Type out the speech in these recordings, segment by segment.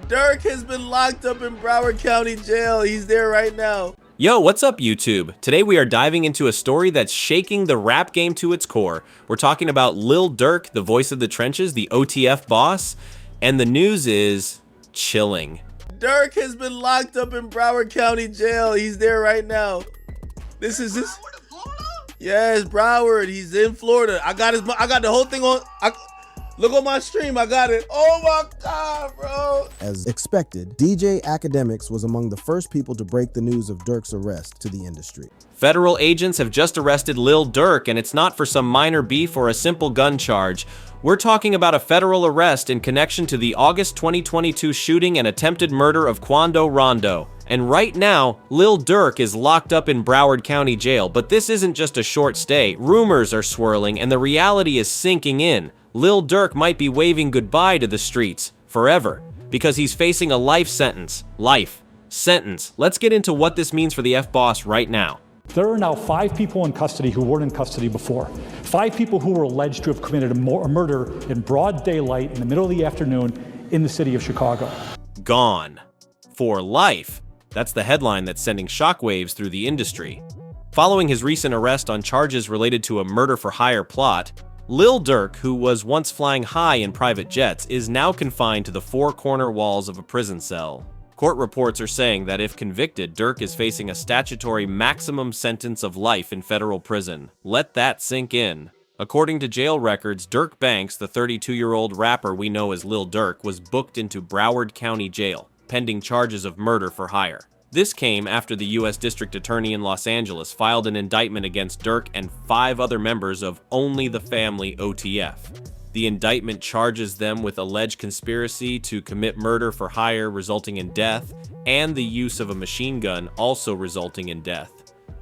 Durk has been locked up in Broward County Jail. He's there right now. Yo, what's up YouTube? Today we are diving into a story that's shaking the rap game to its core. We're talking about Lil Durk, the voice of the trenches, the OTF boss, and the news is chilling. Durk has been locked up in Broward County Jail. He's there right now. This is this. Yes, Broward. He's in Florida. I got the whole thing on. Look on my stream, I got it. Oh my God, bro. As expected, DJ Academics was among the first people to break the news of Durk's arrest to the industry. Federal agents have just arrested Lil Durk, and it's not for some minor beef or a simple gun charge. We're talking about a federal arrest in connection to the August 2022 shooting and attempted murder of Quando Rondo. And right now, Lil Durk is locked up in Broward County Jail, but this isn't just a short stay. Rumors are swirling, and the reality is sinking in. Lil Durk might be waving goodbye to the streets forever because he's facing a life sentence. Life sentence. Let's get into what this means for the F-Boss right now. There are now 5 people in custody who weren't in custody before. 5 people who were alleged to have committed a murder in broad daylight in the middle of the afternoon in the city of Chicago. Gone. For life. That's the headline that's sending shockwaves through the industry. Following his recent arrest on charges related to a murder-for-hire plot, Lil Durk, who was once flying high in private jets, is now confined to the 4 corner walls of a prison cell. Court reports are saying that if convicted, Durk is facing a statutory maximum sentence of life in federal prison. Let that sink in. According to jail records, Durk Banks, the 32-year-old rapper we know as Lil Durk, was booked into Broward County Jail, pending charges of murder for hire. This came after the U.S. District Attorney in Los Angeles filed an indictment against Durk and 5 other members of Only the Family OTF. The indictment charges them with alleged conspiracy to commit murder for hire resulting in death, and the use of a machine gun also resulting in death.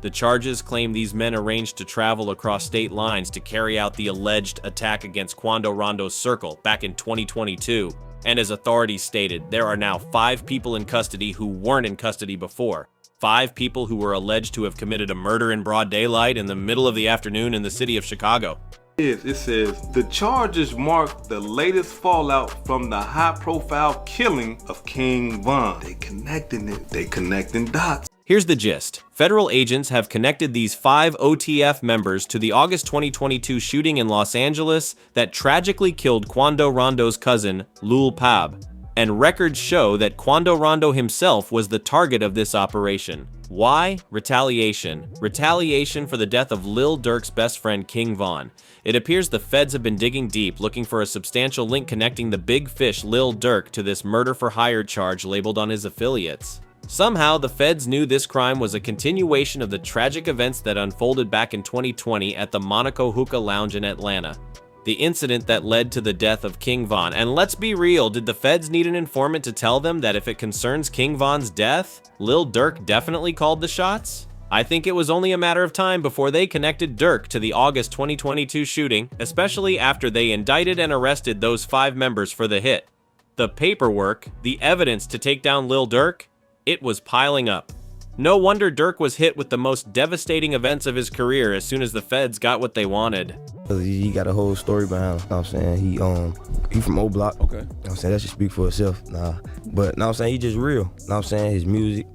The charges claim these men arranged to travel across state lines to carry out the alleged attack against Quando Rondo's Circle back in 2022. And as authorities stated, there are now 5 people in custody who weren't in custody before. 5 people who were alleged to have committed a murder in broad daylight in the middle of the afternoon in the city of Chicago. It says, the charges mark the latest fallout from the high-profile killing of King Vaughn. They connecting dots. Here's the gist. Federal agents have connected these 5 OTF members to the August 2022 shooting in Los Angeles that tragically killed Quando Rondo's cousin, Lil Pab. And records show that Quando Rondo himself was the target of this operation. Why? Retaliation. Retaliation for the death of Lil Durk's best friend, King Vaughn. It appears the feds have been digging deep, looking for a substantial link connecting the big fish Lil Durk to this murder-for-hire charge labeled on his affiliates. Somehow, the feds knew this crime was a continuation of the tragic events that unfolded back in 2020 at the Monaco Hookah Lounge in Atlanta. The incident that led to the death of King Vaughn. And let's be real, did the feds need an informant to tell them that if it concerns King Vaughn's death, Lil Durk definitely called the shots? I think it was only a matter of time before they connected Durk to the August 2022 shooting, especially after they indicted and arrested those 5 members for the hit. The paperwork, the evidence to take down Lil Durk, it was piling up. No wonder Durk was hit with the most devastating events of his career as soon as the feds got what they wanted. He got a whole story behind him, know what I'm saying? He from O Block. Okay. Know what I'm saying? That should speak for itself. But know what I'm saying? He just real. Know what I'm saying? His music,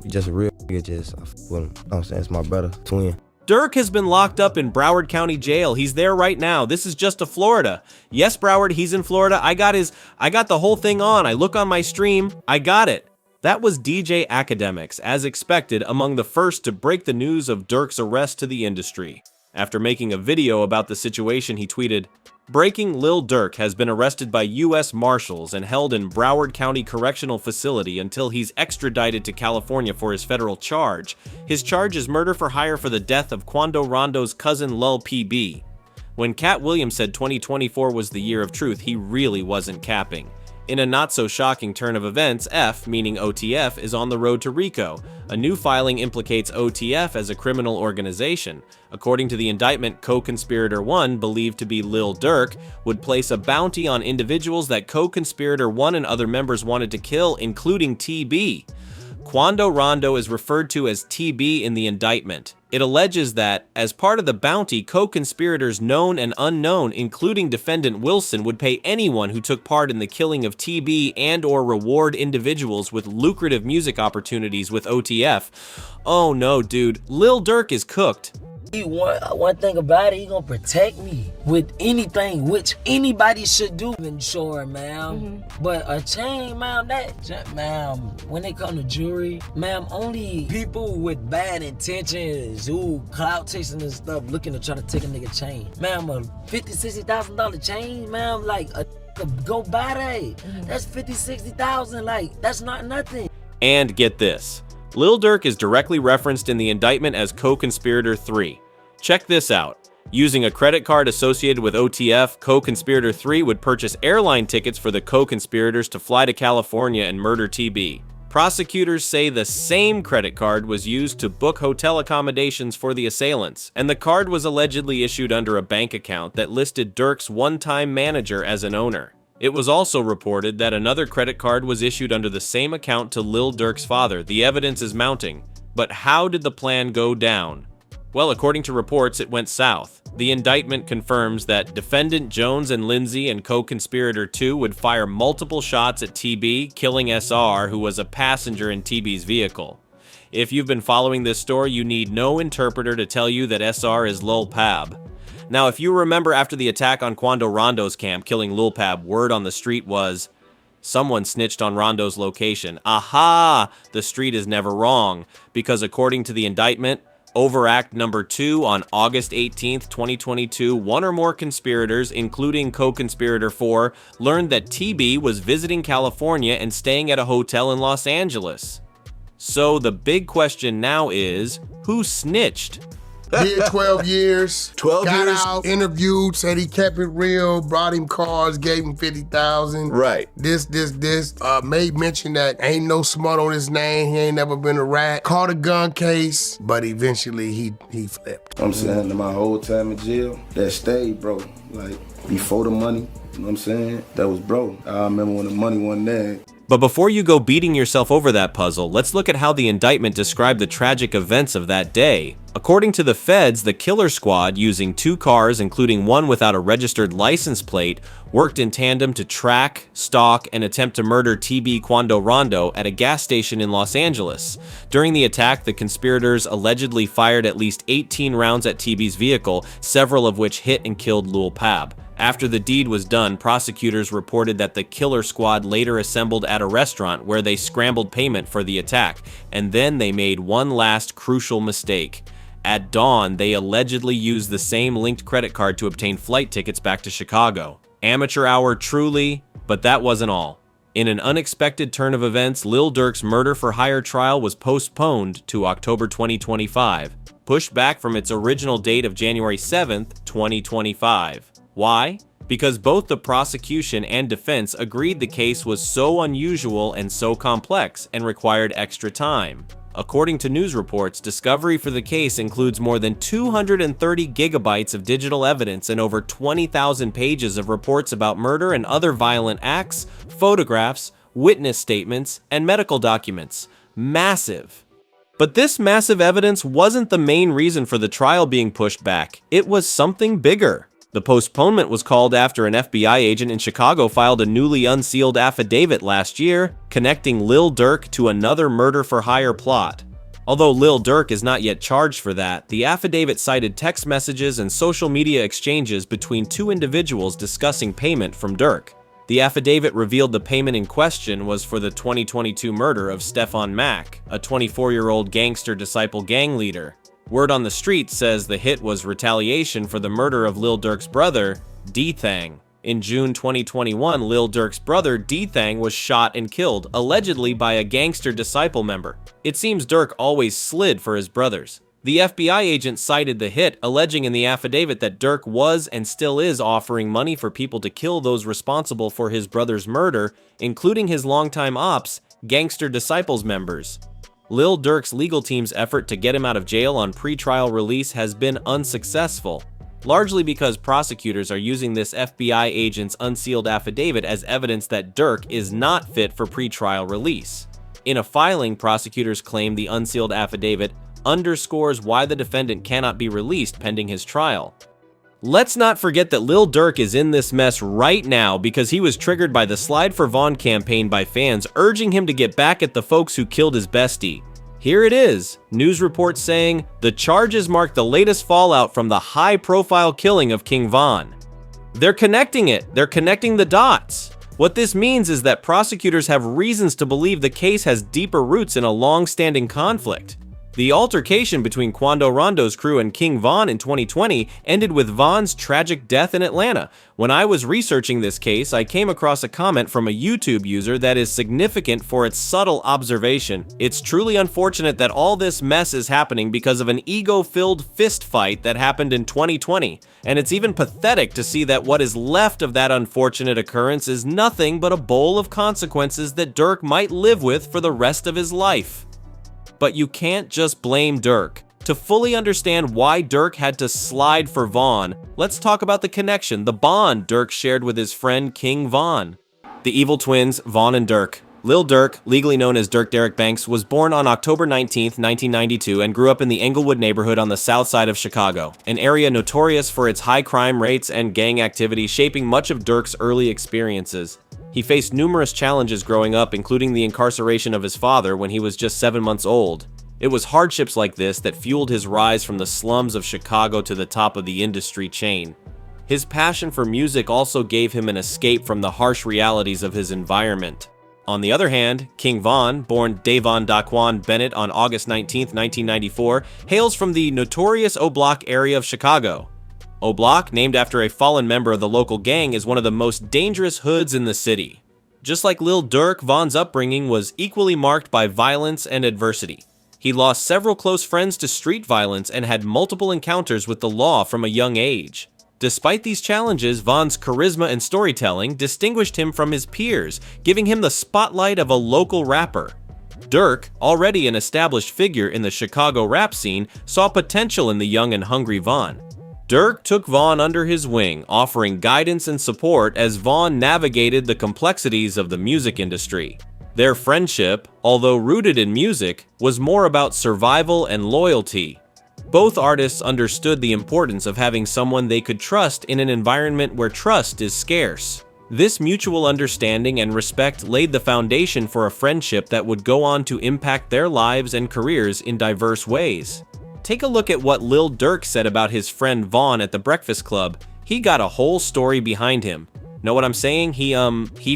he just a real nigga, just I fuck with him. Know what I'm saying? It's my brother, twin. Durk has been locked up in Broward County Jail. He's there right now. This is just a Florida. Yes, Broward, he's in Florida. I got the whole thing on. I look on my stream. I got it. That was DJ Academics, as expected, among the first to break the news of Durk's arrest to the industry. After making a video about the situation, he tweeted, "Breaking: Lil Durk has been arrested by U.S. Marshals and held in Broward County Correctional Facility until he's extradited to California for his federal charge. His charge is murder for hire for the death of Quando Rondo's cousin Lil PB." When Cat Williams said 2024 was the year of truth, he really wasn't capping. In a not-so-shocking turn of events, F, meaning OTF, is on the road to RICO. A new filing implicates OTF as a criminal organization. According to the indictment, co-conspirator 1, believed to be Lil Durk, would place a bounty on individuals that co-conspirator 1 and other members wanted to kill, including TB. Quando Rondo is referred to as TB in the indictment. It alleges that, as part of the bounty, co-conspirators known and unknown, including defendant Wilson, would pay anyone who took part in the killing of TB and/or reward individuals with lucrative music opportunities with OTF. Oh no, dude, Lil Durk is cooked. One thing about it, he gonna protect me with anything, which anybody should do. Sure, ma'am. But a chain, ma'am, ma'am, when it come to jewelry, ma'am, only people with bad intentions, who clout chasing and stuff, looking to try to take a nigga chain. Ma'am, a $50,000-$60,000 chain, ma'am, like go buy that. That's $50,000-$60,000, like that's not nothing. And get this. Lil Durk is directly referenced in the indictment as co-conspirator 3. Check this out. Using a credit card associated with OTF, co-conspirator 3 would purchase airline tickets for the co-conspirators to fly to California and murder TB. Prosecutors say the same credit card was used to book hotel accommodations for the assailants, and the card was allegedly issued under a bank account that listed Durk's one-time manager as an owner. It was also reported that another credit card was issued under the same account to Lil Durk's father. The evidence is mounting. But how did the plan go down? Well, according to reports, it went south. The indictment confirms that defendant Jones and Lindsay and co-conspirator 2 would fire multiple shots at TB, killing SR, who was a passenger in TB's vehicle. If you've been following this story, you need no interpreter to tell you that SR is Lil Pab. Now, if you remember after the attack on Quando Rondo's camp, killing Lil Pab, word on the street was, someone snitched on Rondo's location. Aha! The street is never wrong, because according to the indictment, over Act Number 2 on August 18th, 2022, one or more conspirators, including co-conspirator 4, learned that TB was visiting California and staying at a hotel in Los Angeles. So the big question now is, who snitched? Did 12 years. 12 got years? out, interviewed, said he kept it real, brought him cars, gave him 50,000. Right. This. Made mention that ain't no smut on his name. He ain't never been a rat. Caught a gun case, but eventually he flipped. I'm saying my whole time in jail, that stayed, bro. Like, before the money, you know what I'm saying? That was bro. I remember when the money wasn't there. But before you go beating yourself over that puzzle, let's look at how the indictment described the tragic events of that day. According to the feds, the killer squad, using 2 cars, including one without a registered license plate, worked in tandem to track, stalk, and attempt to murder TB Quando Rondo at a gas station in Los Angeles. During the attack, the conspirators allegedly fired at least 18 rounds at TB's vehicle, several of which hit and killed Lil Pab. After the deed was done, prosecutors reported that the killer squad later assembled at a restaurant where they scrambled payment for the attack, and then they made one last crucial mistake. At dawn, they allegedly used the same linked credit card to obtain flight tickets back to Chicago. Amateur hour truly, but that wasn't all. In an unexpected turn of events, Lil Durk's murder-for-hire trial was postponed to October 2025, pushed back from its original date of January 7th, 2025. Why? Because both the prosecution and defense agreed the case was so unusual and so complex and required extra time. According to news reports, discovery for the case includes more than 230 gigabytes of digital evidence and over 20,000 pages of reports about murder and other violent acts, photographs, witness statements, and medical documents. Massive. But this massive evidence wasn't the main reason for the trial being pushed back. It was something bigger. The postponement was called after an FBI agent in Chicago filed a newly unsealed affidavit last year, connecting Lil Durk to another murder-for-hire plot. Although Lil Durk is not yet charged for that, the affidavit cited text messages and social media exchanges between 2 individuals discussing payment from Durk. The affidavit revealed the payment in question was for the 2022 murder of Stefan Mack, a 24-year-old gangster disciple gang leader. Word on the street says the hit was retaliation for the murder of Lil Durk's brother, D-Thang. In June 2021, Lil Durk's brother, D-Thang, was shot and killed, allegedly by a gangster disciple member. It seems Durk always slid for his brothers. The FBI agent cited the hit, alleging in the affidavit that Durk was and still is offering money for people to kill those responsible for his brother's murder, including his longtime ops, gangster disciples members. Lil Durk's legal team's effort to get him out of jail on pre-trial release has been unsuccessful, largely because prosecutors are using this FBI agent's unsealed affidavit as evidence that Durk is not fit for pre-trial release. In a filing, prosecutors claim the unsealed affidavit underscores why the defendant cannot be released pending his trial. Let's not forget that Lil Durk is in this mess right now because he was triggered by the Slide for Vaughn campaign by fans urging him to get back at the folks who killed his bestie. Here it is, news reports saying the charges mark the latest fallout from the high-profile killing of King Vaughn. They're connecting it, they're connecting the dots. What this means is that prosecutors have reasons to believe the case has deeper roots in a long-standing conflict. The altercation between Quando Rondo's crew and King Vaughn in 2020 ended with Vaughn's tragic death in Atlanta. When I was researching this case, I came across a comment from a YouTube user that is significant for its subtle observation. It's truly unfortunate that all this mess is happening because of an ego-filled fist fight that happened in 2020. And it's even pathetic to see that what is left of that unfortunate occurrence is nothing but a bowl of consequences that Durk might live with for the rest of his life. But you can't just blame Durk. To fully understand why Durk had to slide for Vaughn, let's talk about the connection, the bond Durk shared with his friend King Vaughn. The evil twins, Vaughn and Durk. Lil Durk, legally known as Durk Derek Banks, was born on October 19, 1992 and grew up in the Englewood neighborhood on the south side of Chicago, an area notorious for its high crime rates and gang activity, shaping much of Durk's early experiences. He faced numerous challenges growing up, including the incarceration of his father when he was just 7 months old. It was hardships like this that fueled his rise from the slums of Chicago to the top of the industry chain. His passion for music also gave him an escape from the harsh realities of his environment. On the other hand, King Vaughn, born Davon Daquan Bennett on August 19, 1994, hails from the notorious O Block area of Chicago. O Block, named after a fallen member of the local gang, is one of the most dangerous hoods in the city. Just like Lil Durk, Vaughn's upbringing was equally marked by violence and adversity. He lost several close friends to street violence and had multiple encounters with the law from a young age. Despite these challenges, Vaughn's charisma and storytelling distinguished him from his peers, giving him the spotlight of a local rapper. Durk, already an established figure in the Chicago rap scene, saw potential in the young and hungry Vaughn. Durk took Vaughn under his wing, offering guidance and support as Vaughn navigated the complexities of the music industry. Their friendship, although rooted in music, was more about survival and loyalty. Both artists understood the importance of having someone they could trust in an environment where trust is scarce. This mutual understanding and respect laid the foundation for a friendship that would go on to impact their lives and careers in diverse ways. Take a look at what Lil Durk said about his friend Vaughn at the Breakfast Club. He got a whole story behind him. Know what I'm saying? He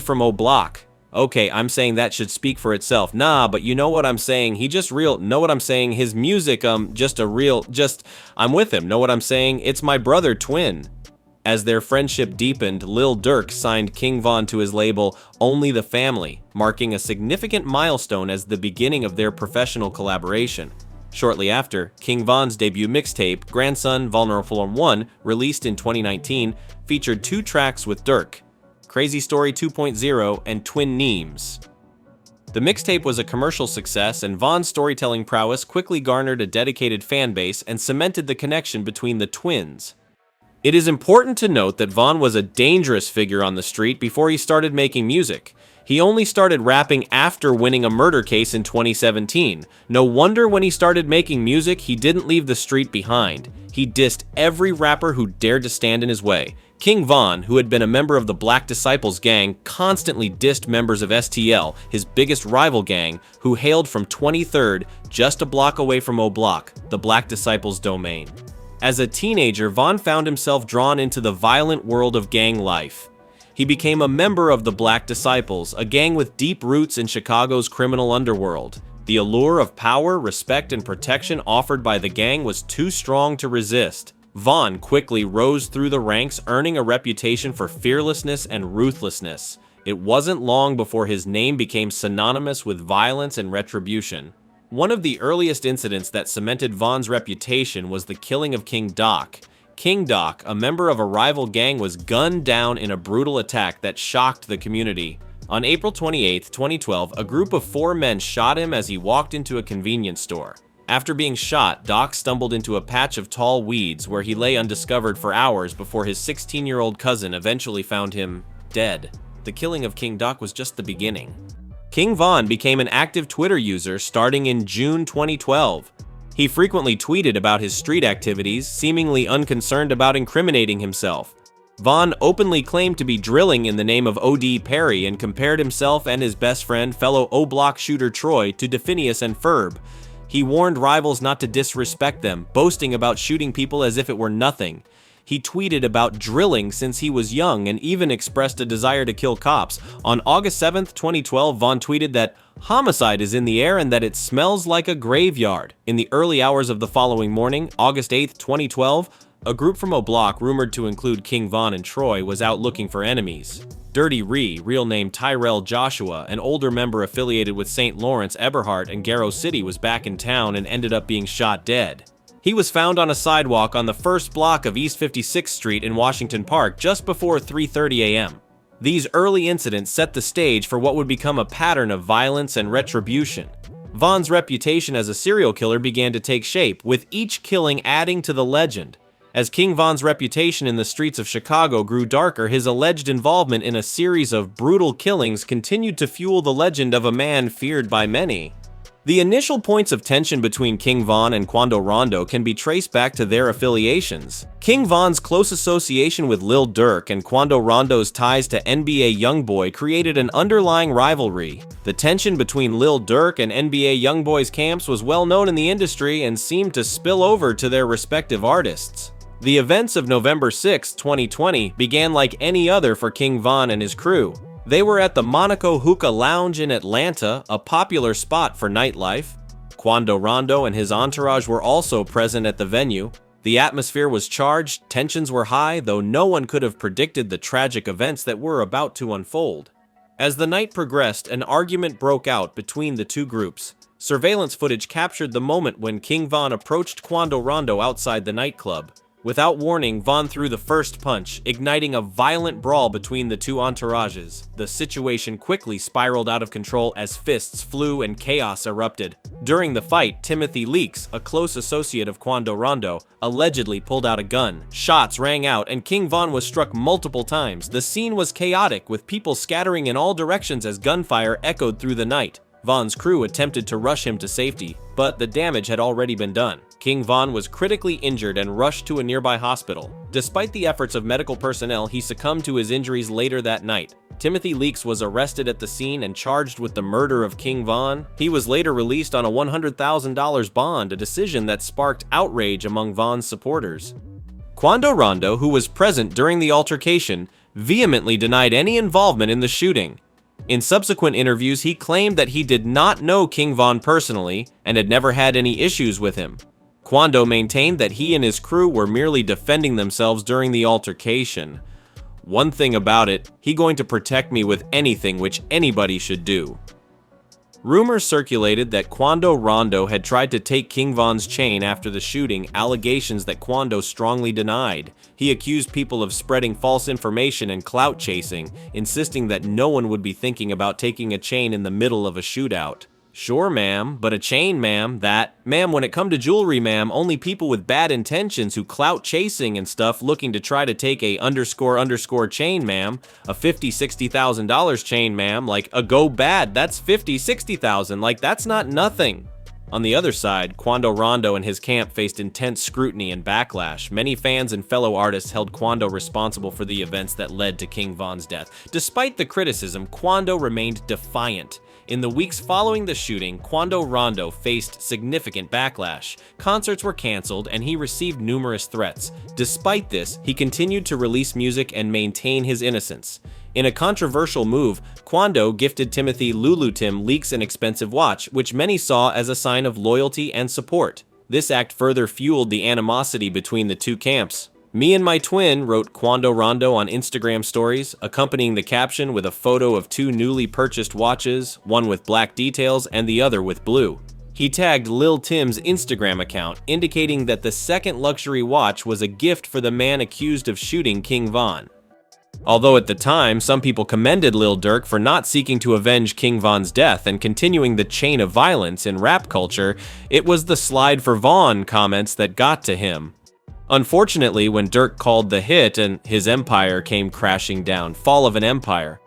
from O Block. Okay, I'm saying that should speak for itself. Nah, but you know what I'm saying? He just real. Know what I'm saying? His music, I'm with him. Know what I'm saying? It's my brother twin. As their friendship deepened, Lil Durk signed King Vaughn to his label Only the Family, marking a significant milestone as the beginning of their professional collaboration. Shortly after, King Vaughn's debut mixtape, Grandson Vulnerable 1, released in 2019, featured 2 tracks with Durk, Crazy Story 2.0 and Twin Neems. The mixtape was a commercial success, and Vaughn's storytelling prowess quickly garnered a dedicated fan base and cemented the connection between the twins. It is important to note that Vaughn was a dangerous figure on the street before he started making music. He only started rapping after winning a murder case in 2017. No wonder when he started making music, he didn't leave the street behind. He dissed every rapper who dared to stand in his way. King Vaughn, who had been a member of the Black Disciples gang, constantly dissed members of STL, his biggest rival gang, who hailed from 23rd, just a block away from O Block, the Black Disciples domain. As a teenager, Vaughn found himself drawn into the violent world of gang life. He became a member of the Black Disciples, a gang with deep roots in Chicago's criminal underworld. The allure of power, respect, and protection offered by the gang was too strong to resist. Vaughn quickly rose through the ranks, earning a reputation for fearlessness and ruthlessness. It wasn't long before his name became synonymous with violence and retribution. One of the earliest incidents that cemented Vaughn's reputation was the killing of King Doc. King Doc, a member of a rival gang, was gunned down in a brutal attack that shocked the community. On April 28, 2012, a group of 4 men shot him as he walked into a convenience store. After being shot, Doc stumbled into a patch of tall weeds where he lay undiscovered for hours before his 16-year-old cousin eventually found him dead. The killing of King Doc was just the beginning. King Vaughn became an active Twitter user starting in June 2012. He frequently tweeted about his street activities, seemingly unconcerned about incriminating himself. Vaughn openly claimed to be drilling in the name of O.D. Perry and compared himself and his best friend, fellow O-Block shooter Troy, to Definius and Ferb. He warned rivals not to disrespect them, boasting about shooting people as if it were nothing. He tweeted about drilling since he was young and even expressed a desire to kill cops. On August 7th, 2012, Vaughn tweeted that homicide is in the air and that it smells like a graveyard. In the early hours of the following morning, August 8th, 2012, a group from O-Block, rumored to include King Vaughn and Troy, was out looking for enemies. Dirty Ree, real name Tyrell Joshua, an older member affiliated with St. Lawrence, Eberhart, and Garrow City, was back in town and ended up being shot dead. He was found on a sidewalk on the first block of East 56th Street in Washington Park just before 3:30 a.m. These early incidents set the stage for what would become a pattern of violence and retribution. Vaughn's reputation as a serial killer began to take shape, with each killing adding to the legend. As King Vaughn's reputation in the streets of Chicago grew darker, his alleged involvement in a series of brutal killings continued to fuel the legend of a man feared by many. The initial points of tension between King Vaughn and Quando Rondo can be traced back to their affiliations. King Vaughn's close association with Lil Durk and Quando Rondo's ties to NBA YoungBoy created an underlying rivalry. The tension between Lil Durk and NBA YoungBoy's camps was well known in the industry and seemed to spill over to their respective artists. The events of November 6, 2020 began like any other for King Vaughn and his crew. They were at the Monaco Hookah Lounge in Atlanta, a popular spot for nightlife. Quando Rondo and his entourage were also present at the venue. The atmosphere was charged, tensions were high, though no one could have predicted the tragic events that were about to unfold. As the night progressed, an argument broke out between the two groups. Surveillance footage captured the moment when King Vaughn approached Quando Rondo outside the nightclub. Without warning, Vaughn threw the first punch, igniting a violent brawl between the two entourages. The situation quickly spiraled out of control as fists flew and chaos erupted. During the fight, Timothy Leaks, a close associate of Quando Rondo, allegedly pulled out a gun. Shots rang out and King Vaughn was struck multiple times. The scene was chaotic, with people scattering in all directions as gunfire echoed through the night. Vaughn's crew attempted to rush him to safety, but the damage had already been done. King Vaughn was critically injured and rushed to a nearby hospital. Despite the efforts of medical personnel, he succumbed to his injuries later that night. Timothy Leaks was arrested at the scene and charged with the murder of King Vaughn. He was later released on a $100,000 bond, a decision that sparked outrage among Vaughn's supporters. Quando Rondo, who was present during the altercation, vehemently denied any involvement in the shooting. In subsequent interviews, he claimed that he did not know King Vaughn personally and had never had any issues with him. Quando maintained that he and his crew were merely defending themselves during the altercation. One thing about it, he going to protect me with anything, which anybody should do. Rumors circulated that Quando Rondo had tried to take King Vaughn's chain after the shooting, allegations that Quando strongly denied. He accused people of spreading false information and clout chasing, insisting that no one would be thinking about taking a chain in the middle of a shootout. Sure, ma'am, but a chain, ma'am, ma'am, when it come to jewelry, ma'am, only people with bad intentions who clout chasing and stuff looking to try to take a __ chain, ma'am, a $50,000-$60,000 chain, ma'am, like a go bad, that's $50,000-$60,000, like that's not nothing. On the other side, Quando Rondo and his camp faced intense scrutiny and backlash. Many fans and fellow artists held Quando responsible for the events that led to King Vaughn's death. Despite the criticism, Quando remained defiant. In the weeks following the shooting, Quando Rondo faced significant backlash. Concerts were canceled and he received numerous threats. Despite this, he continued to release music and maintain his innocence. In a controversial move, Quando gifted Timothy Lulutim Leaks an expensive watch, which many saw as a sign of loyalty and support. This act further fueled the animosity between the two camps. "Me and my twin," wrote Quando Rondo on Instagram stories, accompanying the caption with a photo of two newly purchased watches, one with black details and the other with blue. He tagged Lil Tim's Instagram account, indicating that the second luxury watch was a gift for the man accused of shooting King Vaughn. Although at the time, some people commended Lil Durk for not seeking to avenge King Vaughn's death and continuing the chain of violence in rap culture, it was the "slide for Vaughn" comments that got to him. Unfortunately, when Durk called the hit and his empire came crashing down, fall of an empire.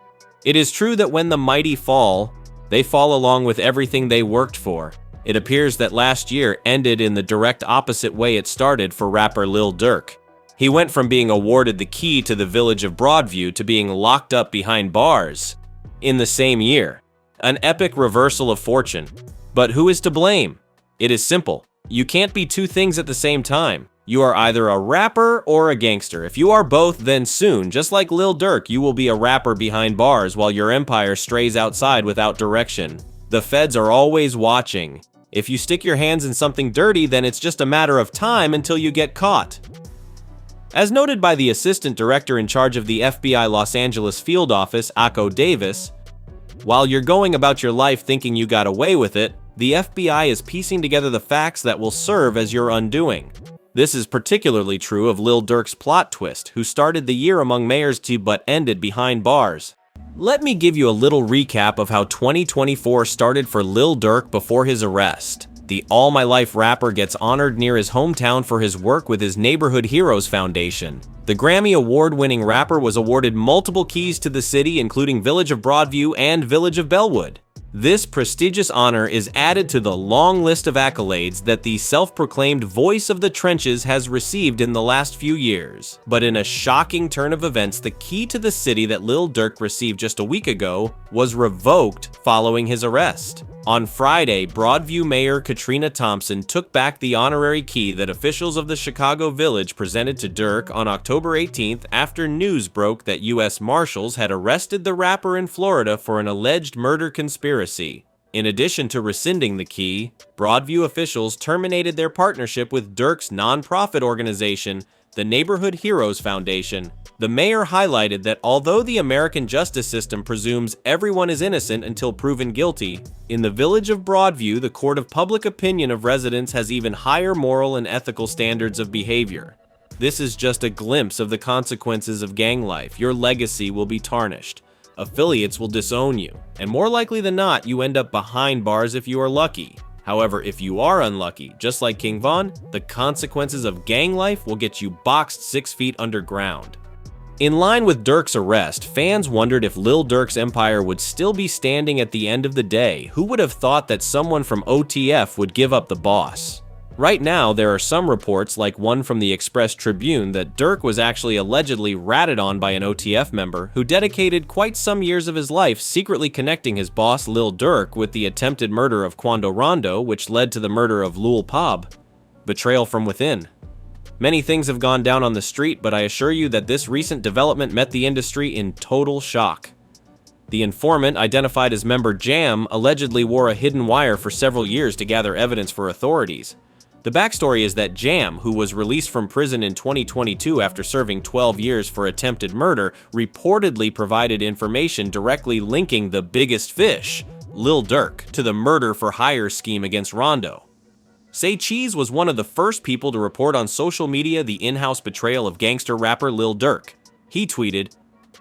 It is true that when the mighty fall, They fall along with everything they worked for. It appears that last year ended in the direct opposite way it started for rapper Lil Durk. He went from being awarded the key to the village of Broadview to being locked up behind bars in the same year. An epic reversal of fortune. But who is to blame? It is simple. You can't be two things at the same time. You are either a rapper or a gangster. If you are both, then soon, just like Lil Durk, you will be a rapper behind bars while your empire strays outside without direction. The feds are always watching. If you stick your hands in something dirty, then it's just a matter of time until you get caught. As noted by the assistant director in charge of the FBI Los Angeles field office, Akko Davis, while you're going about your life thinking you got away with it, the FBI is piecing together the facts that will serve as your undoing. This is particularly true of Lil Durk's plot twist, who started the year among mayors but ended behind bars. Let me give you a little recap of how 2024 started for Lil Durk before his arrest. The All My Life rapper gets honored near his hometown for his work with his Neighborhood Heroes Foundation. The Grammy Award-winning rapper was awarded multiple keys to the city, including Village of Broadview and Village of Bellwood. This prestigious honor is added to the long list of accolades that the self-proclaimed voice of the trenches has received in the last few years. But in a shocking turn of events, the key to the city that Lil Durk received just a week ago was revoked following his arrest. On Friday, Broadview Mayor Katrina Thompson took back the honorary key that officials of the Chicago Village presented to Durk on October 18th after news broke that U.S. Marshals had arrested the rapper in Florida for an alleged murder conspiracy. In addition to rescinding the key, Broadview officials terminated their partnership with Durk's nonprofit organization, the Neighborhood Heroes Foundation. The mayor highlighted that although the American justice system presumes everyone is innocent until proven guilty, in the Village of Broadview, the court of public opinion of residents has even higher moral and ethical standards of behavior. This is just a glimpse of the consequences of gang life. Your legacy will be tarnished. Affiliates will disown you, and more likely than not, you end up behind bars if you are lucky. However, if you are unlucky, just like King Vaughn, the consequences of gang life will get you boxed 6 feet underground. In line with Durk's arrest, fans wondered if Lil Durk's empire would still be standing at the end of the day. Who would have thought that someone from OTF would give up the boss? Right now, there are some reports, like one from the Express Tribune, that Durk was actually allegedly ratted on by an OTF member who dedicated quite some years of his life secretly connecting his boss Lil Durk with the attempted murder of Quando Rondo, which led to the murder of Lil Pab. Betrayal from within. Many things have gone down on the street, but I assure you that this recent development met the industry in total shock. The informant, identified as member Jam, allegedly wore a hidden wire for several years to gather evidence for authorities. The backstory is that Jam, who was released from prison in 2022 after serving 12 years for attempted murder, reportedly provided information directly linking the biggest fish, Lil Durk, to the murder-for-hire scheme against Rondo. Say Cheese was one of the first people to report on social media the in-house betrayal of gangster rapper Lil Durk. He tweeted,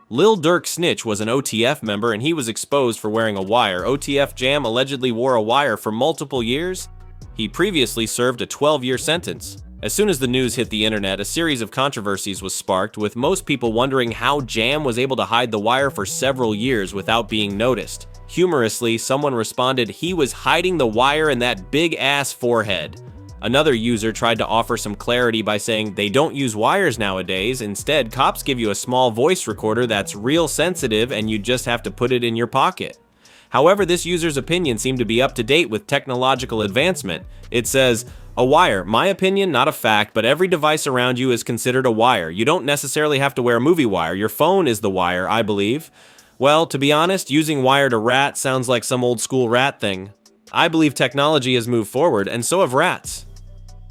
"Lil Durk Snitch was an OTF member and he was exposed for wearing a wire. OTF Jam allegedly wore a wire for multiple years. He previously served a 12-year sentence." As soon as the news hit the internet, a series of controversies was sparked, with most people wondering how Jam was able to hide the wire for several years without being noticed. Humorously, someone responded, "He was hiding the wire in that big-ass forehead." Another user tried to offer some clarity by saying they don't use wires nowadays. Instead, cops give you a small voice recorder that's real sensitive and you just have to put it in your pocket. However, this user's opinion seemed to be up to date with technological advancement. It says, "A wire, my opinion, not a fact, but every device around you is considered a wire. You don't necessarily have to wear a movie wire. Your phone is the wire, I believe." Well, to be honest, using wire to rat sounds like some old school rat thing. I believe technology has moved forward, and so have rats.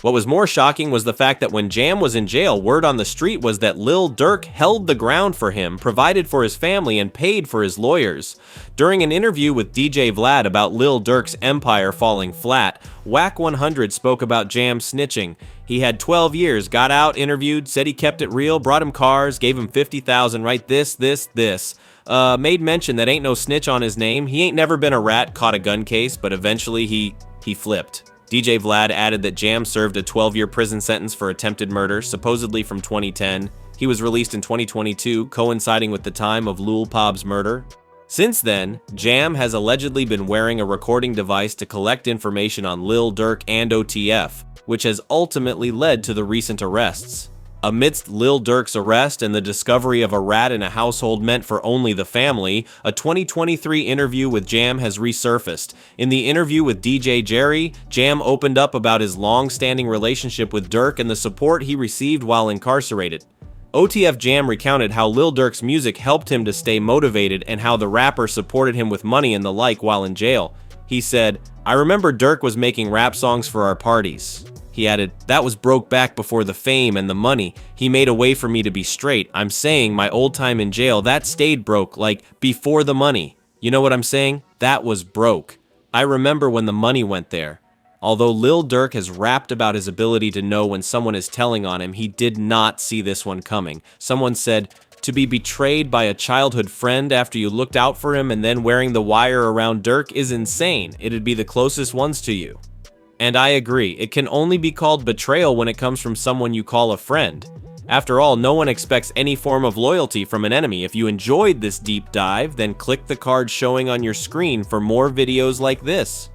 What was more shocking was the fact that when Jam was in jail, word on the street was that Lil Durk held the ground for him, provided for his family, and paid for his lawyers. During an interview with DJ Vlad about Lil Durk's empire falling flat, Whack 100 spoke about Jam snitching. He had 12 years, got out, interviewed, said he kept it real, brought him cars, gave him $50,000, right this. Made mention that ain't no snitch on his name. He ain't never been a rat, caught a gun case, but eventually he flipped. DJ Vlad added that Jam served a 12-year prison sentence for attempted murder, supposedly from 2010. He was released in 2022, coinciding with the time of Lil Pab's murder. Since then, Jam has allegedly been wearing a recording device to collect information on Lil Durk and OTF, which has ultimately led to the recent arrests. Amidst Lil Durk's arrest and the discovery of a rat in a household meant for only the family, a 2023 interview with Jam has resurfaced. In the interview with DJ Jerry, Jam opened up about his long-standing relationship with Durk and the support he received while incarcerated. OTF Jam recounted how Lil Durk's music helped him to stay motivated and how the rapper supported him with money and the like while in jail. He said, "I remember Durk was making rap songs for our parties." He added, "That was broke back before the fame and the money. He made a way for me to be straight. I'm saying my old time in jail, that stayed broke, like before the money. You know what I'm saying? That was broke. I remember when the money went there." Although Lil Durk has rapped about his ability to know when someone is telling on him, he did not see this one coming. Someone said, "To be betrayed by a childhood friend after you looked out for him and then wearing the wire around Durk is insane. It'd be the closest ones to you." And I agree, it can only be called betrayal when it comes from someone you call a friend. After all, no one expects any form of loyalty from an enemy. If you enjoyed this deep dive, then click the card showing on your screen for more videos like this.